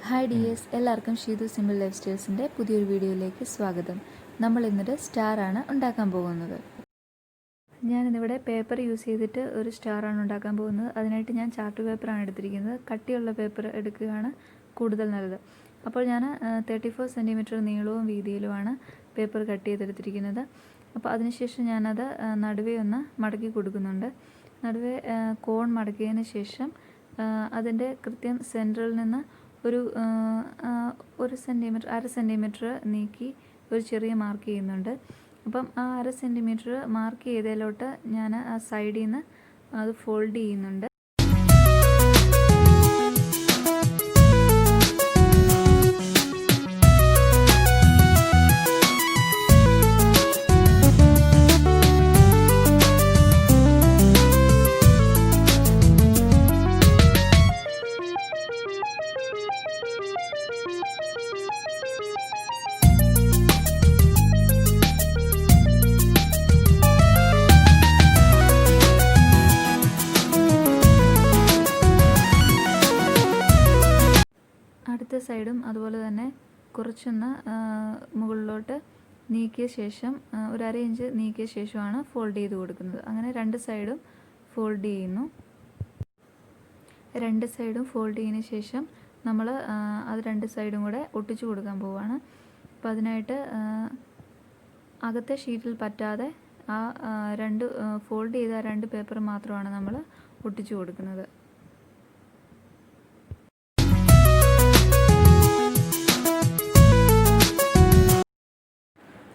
Hi dears, എല്ലാവർക്കും Sheethu simple life സ്റ്റൈൽസിൻ്റെ പുതിയൊരു വീഡിയോയിലേക്ക് സ്വാഗതം. നമ്മൾ ഇന്നൊരു സ്റ്റാറാണ് ഉണ്ടാക്കാൻ പോകുന്നത്. ഞാനിന്നിവിടെ പേപ്പർ യൂസ് ചെയ്തിട്ട് ഒരു സ്റ്റാറാണ് ഉണ്ടാക്കാൻ പോകുന്നത്. അതിനായിട്ട് ഞാൻ ചാർട്ട് പേപ്പറാണ് എടുത്തിരിക്കുന്നത്. കട്ടിയുള്ള പേപ്പർ എടുക്കുകയാണ് കൂടുതൽ നല്ലത്. അപ്പോൾ ഞാൻ 34 സെൻറ്റിമീറ്റർ നീളവും വീതിയിലുമാണ് പേപ്പർ കട്ട് ചെയ്തെടുത്തിരിക്കുന്നത്. അപ്പോൾ അതിനുശേഷം ഞാനത് നടുവേ ഒന്ന് മടക്കി കൊടുക്കുന്നുണ്ട്. നടുവേ കോൺ മടക്കിയതിന് ശേഷം അതിൻ്റെ കൃത്യം സെൻറ്ററിൽ നിന്ന് ഒരു സെൻറ്റിമീറ്റർ, 1/2 സെൻറ്റിമീറ്റർ നീക്കി ഒരു ചെറിയ മാർക്ക് ചെയ്യുന്നുണ്ട്. അപ്പം ആ 1/2 സെൻറ്റിമീറ്റർ മാർക്ക് ചെയ്തതിലോട്ട് ഞാൻ ആ സൈഡിൽ നിന്ന് അത് ഫോൾഡ് ചെയ്യുന്നുണ്ട്. അടുത്ത സൈഡും അതുപോലെ തന്നെ കുറച്ചൊന്ന് മുകളിലോട്ട് നീക്കിയ ശേഷം ഒരു 1/2 ഇഞ്ച് നീക്കിയ ശേഷമാണ് ഫോൾഡ് ചെയ്ത് കൊടുക്കുന്നത്. അങ്ങനെ രണ്ട് സൈഡും ഫോൾഡ് ചെയ്യുന്നു. രണ്ട് സൈഡും ഫോൾഡ് ചെയ്തതിന് ശേഷം നമ്മൾ അത് രണ്ട് സൈഡും കൂടെ ഒട്ടിച്ചു കൊടുക്കാൻ പോവുകയാണ്. അപ്പോൾ അതിനായിട്ട് അകത്തെ ഷീറ്റിൽ പറ്റാതെ ആ ഫോൾഡ് ചെയ്ത രണ്ട് പേപ്പർ മാത്രമാണ് നമ്മൾ ഒട്ടിച്ചു കൊടുക്കുന്നത്.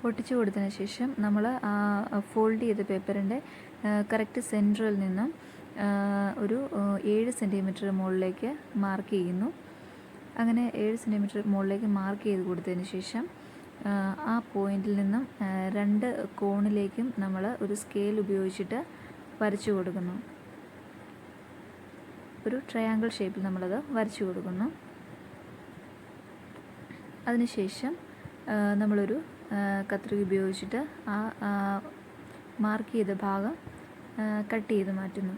ഒട്ടിച്ചു കൊടുത്തതിന് ശേഷം നമ്മൾ ഫോൾഡ് ചെയ്ത പേപ്പറിൻ്റെ കറക്റ്റ് സെൻറ്ററിൽ നിന്നും ഒരു 7 സെൻറ്റിമീറ്റർ മുകളിലേക്ക് മാർക്ക് ചെയ്യുന്നു. അങ്ങനെ 7 സെൻറ്റിമീറ്റർ മുകളിലേക്ക് മാർക്ക് ചെയ്ത് കൊടുത്തതിന് ശേഷം ആ പോയിന്റിൽ നിന്നും രണ്ട് കോണിലേക്കും നമ്മൾ ഒരു സ്കെയിൽ ഉപയോഗിച്ചിട്ട് വരച്ചു കൊടുക്കുന്നു. ഒരു ട്രയാങ്കിൾ ഷേപ്പിൽ നമ്മളത് വരച്ചു കൊടുക്കുന്നു. അതിനുശേഷം നമ്മളൊരു കത്രിക ഉപയോഗിച്ചിട്ട് ആ മാർക്ക് ചെയ്ത ഭാഗം കട്ട് ചെയ്ത് മാറ്റുന്നു.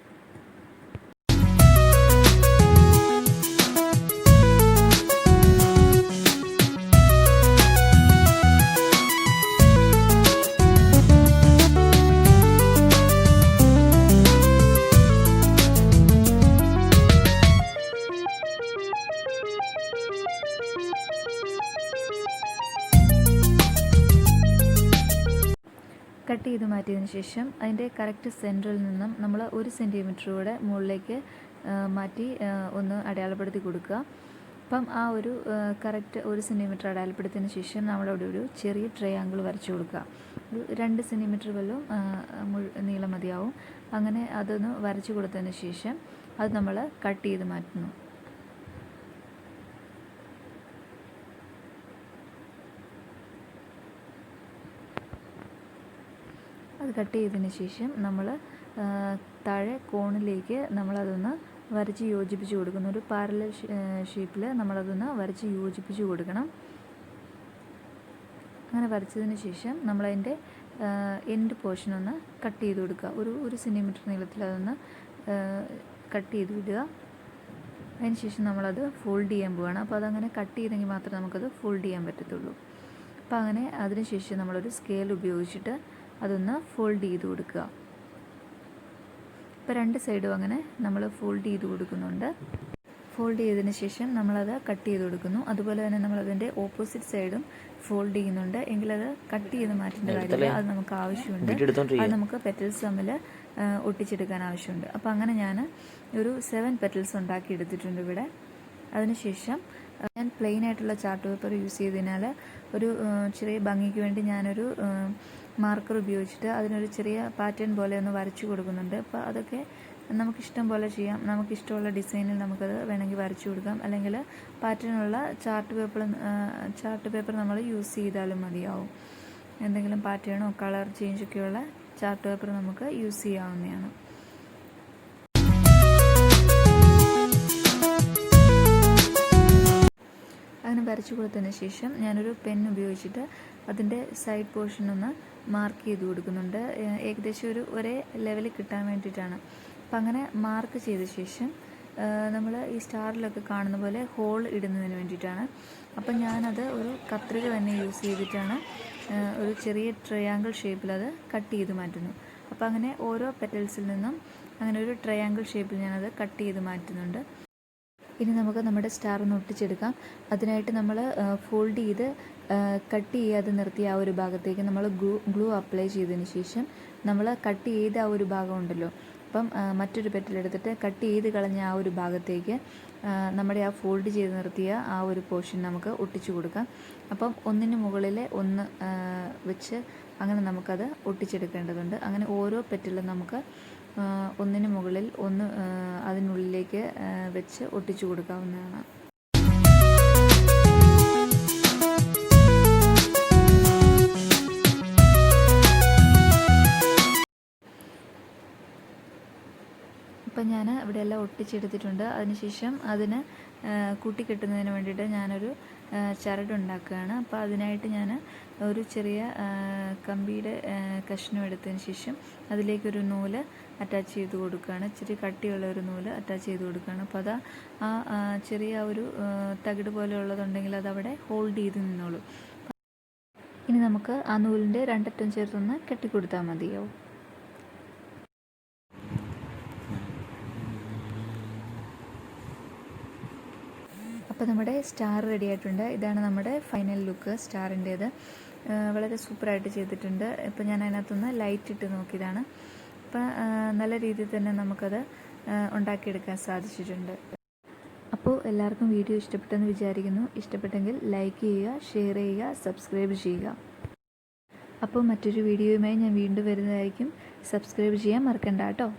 കട്ട് ചെയ്ത് മാറ്റിയതിന് ശേഷം അതിൻ്റെ കറക്റ്റ് സെൻറ്ററിൽ നിന്നും നമ്മൾ 1 സെൻറ്റിമീറ്റർ കൂടെ മുകളിലേക്ക് മാറ്റി ഒന്ന് അടയാളപ്പെടുത്തി കൊടുക്കുക. അപ്പം ആ ഒരു കറക്റ്റ് 1 സെൻറ്റിമീറ്റർ അടയാളപ്പെടുത്തിയതിന് ശേഷം നമ്മളവിടെ ഒരു ചെറിയ ട്രയാങ്കിൾ വരച്ചു കൊടുക്കുക. ഒരു 2 സെൻറ്റിമീറ്റർ വല്ലതും നീളം മതിയാവും. അങ്ങനെ അതൊന്ന് വരച്ചു കൊടുത്തതിന് ശേഷം അത് നമ്മൾ കട്ട് ചെയ്ത് മാറ്റുന്നു. അത് കട്ട് ചെയ്തതിന് ശേഷം നമ്മൾ താഴെ കോണിലേക്ക് നമ്മളതൊന്ന് വരച്ച് യോജിപ്പിച്ച് കൊടുക്കുന്നു. ഒരു പാരലൽ ഷേപ്പിൽ നമ്മളതൊന്ന് വരച്ച് യോജിപ്പിച്ച് കൊടുക്കണം. അങ്ങനെ വരച്ചതിന് ശേഷം നമ്മളതിൻ്റെ എൻഡ് പോർഷൻ ഒന്ന് കട്ട് ചെയ്ത് കൊടുക്കുക. ഒരു സെൻറ്റിമീറ്റർ നീളത്തിൽ അതൊന്ന് കട്ട് ചെയ്ത് വിടുക. അതിന് ശേഷം നമ്മളത് ഫോൾഡ് ചെയ്യാൻ പോവുകയാണ്. അപ്പോൾ അതങ്ങനെ കട്ട് ചെയ്തെങ്കിൽ മാത്രമേ നമുക്കത് ഫോൾഡ് ചെയ്യാൻ പറ്റത്തുള്ളൂ. അപ്പോൾ അങ്ങനെ അതിന് ശേഷം നമ്മളൊരു സ്കെയിൽ ഉപയോഗിച്ചിട്ട് അതൊന്ന് ഫോൾഡ് ചെയ്ത് കൊടുക്കുക. ഇപ്പോൾ രണ്ട് സൈഡും അങ്ങനെ നമ്മൾ ഫോൾഡ് ചെയ്ത് കൊടുക്കുന്നുണ്ട്. ഫോൾഡ് ചെയ്തതിന് ശേഷം നമ്മളത് കട്ട് ചെയ്ത് കൊടുക്കുന്നു. അതുപോലെ തന്നെ നമ്മളതിൻ്റെ ഓപ്പോസിറ്റ് സൈഡും ഫോൾഡ് ചെയ്യുന്നുണ്ട്. എങ്കിലത് കട്ട് ചെയ്ത് മാറ്റേണ്ട കാര്യമില്ല. അത് നമുക്ക് ആവശ്യമുണ്ട്. അത് നമുക്ക് പെറ്റൽസ് തമ്മിൽ ഒട്ടിച്ചെടുക്കാൻ ആവശ്യമുണ്ട്. അപ്പോൾ അങ്ങനെ ഞാൻ ഒരു 7 പെറ്റൽസ് ഉണ്ടാക്കി എടുത്തിട്ടുണ്ട് ഇവിടെ. അതിനുശേഷം ഞാൻ പ്ലെയിൻ ആയിട്ടുള്ള ചാർട്ട് പേപ്പർ യൂസ് ചെയ്തതിനാൽ ഒരു ചെറിയ ഭംഗിക്ക് വേണ്ടി ഞാനൊരു മാർക്കർ ഉപയോഗിച്ചിട്ട് അതിനൊരു ചെറിയ പാറ്റേൺ പോലെ ഒന്ന് വരച്ചു കൊടുക്കുന്നുണ്ട്. അപ്പോൾ അതൊക്കെ നമുക്കിഷ്ടം പോലെ ചെയ്യാം. നമുക്കിഷ്ടമുള്ള ഡിസൈനിൽ നമുക്കത് വേണമെങ്കിൽ വരച്ചു കൊടുക്കാം. അല്ലെങ്കിൽ പാറ്റേണുള്ള ചാർട്ട് പേപ്പർ നമ്മൾ യൂസ് ചെയ്താലും മതിയാവും. എന്തെങ്കിലും പാറ്റേണോ കളർ ചേഞ്ചൊക്കെയുള്ള ചാർട്ട് പേപ്പർ നമുക്ക് യൂസ് ചെയ്യാവുന്നതാണ്. അങ്ങനെ വരച്ചു കൊടുത്തതിന് ശേഷം ഞാനൊരു പെൻ ഉപയോഗിച്ചിട്ട് അതിൻ്റെ സൈഡ് പോർഷൻ ഒന്ന് മാർക്ക് ചെയ്ത് കൊടുക്കുന്നുണ്ട്. ഏകദേശം ഒരേ ലെവലിൽ കിട്ടാൻ വേണ്ടിയിട്ടാണ്. അപ്പം അങ്ങനെ മാർക്ക് ചെയ്ത ശേഷം നമ്മൾ ഈ സ്റ്റാറിലൊക്കെ കാണുന്ന പോലെ ഹോൾ ഇടുന്നതിന് വേണ്ടിയിട്ടാണ്. അപ്പം ഞാനത് ഒരു കത്രിക തന്നെ യൂസ് ചെയ്തിട്ടാണ് ഒരു ചെറിയ ട്രയാങ്കിൾ ഷേപ്പിൽ അത് കട്ട് ചെയ്ത് മാറ്റുന്നു. അപ്പോൾ അങ്ങനെ ഓരോ പെറ്റൽസിൽ നിന്നും അങ്ങനെ ഒരു ട്രയാങ്കിൾ ഷേപ്പിൽ ഞാനത് കട്ട് ചെയ്ത് മാറ്റുന്നുണ്ട്. ഇനി നമുക്ക് നമ്മുടെ സ്റ്റാർ ഒന്ന് ഒട്ടിച്ചെടുക്കാം. അതിനായിട്ട് നമ്മൾ ഫോൾഡ് ചെയ്ത് കട്ട് ചെയ്യാതെ നിർത്തിയ ആ ഒരു ഭാഗത്തേക്ക് നമ്മൾ ഗ്ലൂ അപ്ലൈ ചെയ്തതിന് ശേഷം നമ്മൾ കട്ട് ചെയ്ത ആ ഒരു ഭാഗം ഉണ്ടല്ലോ, അപ്പം മറ്റൊരു പെറ്റലെടുത്തിട്ട് കട്ട് ചെയ്ത് കളഞ്ഞ ആ ഒരു ഭാഗത്തേക്ക് നമ്മുടെ ആ ഫോൾഡ് ചെയ്ത് നിർത്തിയ ആ ഒരു പോർഷൻ നമുക്ക് ഒട്ടിച്ചു കൊടുക്കാം. അപ്പം ഒന്നിന് മുകളിൽ ഒന്ന് വെച്ച് അങ്ങനെ നമുക്കത് ഒട്ടിച്ചെടുക്കേണ്ടതുണ്ട്. അങ്ങനെ ഓരോ പെറ്റലും നമുക്ക് ഒന്നിന് മുകളിൽ ഒന്ന് അതിനുള്ളിലേക്ക് വെച്ച് ഒട്ടിച്ചു കൊടുക്കാവുന്നതാണ്. അപ്പം ഞാൻ ഇവിടെ എല്ലാം ഒട്ടിച്ചെടുത്തിട്ടുണ്ട്. അതിനുശേഷം അതിന് കൂട്ടിക്കെട്ടുന്നതിന് വേണ്ടിയിട്ട് ഞാനൊരു ചരടുണ്ടാക്കുകയാണ്. അപ്പോൾ അതിനായിട്ട് ഞാൻ ഒരു ചെറിയ കമ്പിയുടെ കഷ്ണം എടുത്തതിന് ശേഷം അതിലേക്കൊരു നൂല് അറ്റാച്ച് ചെയ്ത് കൊടുക്കുകയാണ്. ഇച്ചിരി കട്ടിയുള്ള ഒരു നൂല് അറ്റാച്ച് ചെയ്ത് കൊടുക്കുകയാണ്. അപ്പോൾ അത് ആ ചെറിയ ഒരു തകിട് പോലെയുള്ളതുണ്ടെങ്കിൽ അതവിടെ ഹോൾഡ് ചെയ്ത് നിന്നോളൂ. ഇനി നമുക്ക് ആ നൂലിൻ്റെ രണ്ടറ്റം ചേർത്തൊന്ന് കെട്ടിക്കൊടുത്താൽ മതിയാവും. അപ്പോൾ നമ്മുടെ സ്റ്റാർ റെഡി ആയിട്ടുണ്ട്. ഇതാണ് നമ്മുടെ ഫൈനൽ ലുക്ക് സ്റ്റാറിൻ്റേത്. വളരെ സൂപ്പറായിട്ട് ചെയ്തിട്ടുണ്ട്. ഇപ്പോൾ ഞാൻ അതിനകത്തുനിന്ന് ലൈറ്റ് ഇട്ട് നോക്കിയതാണ്. അപ്പോൾ നല്ല രീതിയിൽ തന്നെ നമുക്കത് ഉണ്ടാക്കിയെടുക്കാൻ സാധിച്ചിട്ടുണ്ട്. അപ്പോൾ എല്ലാവർക്കും വീഡിയോ ഇഷ്ടപ്പെട്ടെന്ന് വിചാരിക്കുന്നു. ഇഷ്ടപ്പെട്ടെങ്കിൽ ലൈക്ക് ചെയ്യുക, ഷെയർ ചെയ്യുക, സബ്സ്ക്രൈബ് ചെയ്യുക. അപ്പോൾ മറ്റൊരു വീഡിയോയുമായി ഞാൻ വീണ്ടും വരുന്നതായിരിക്കും. സബ്സ്ക്രൈബ് ചെയ്യാൻ മറക്കണ്ട കേട്ടോ.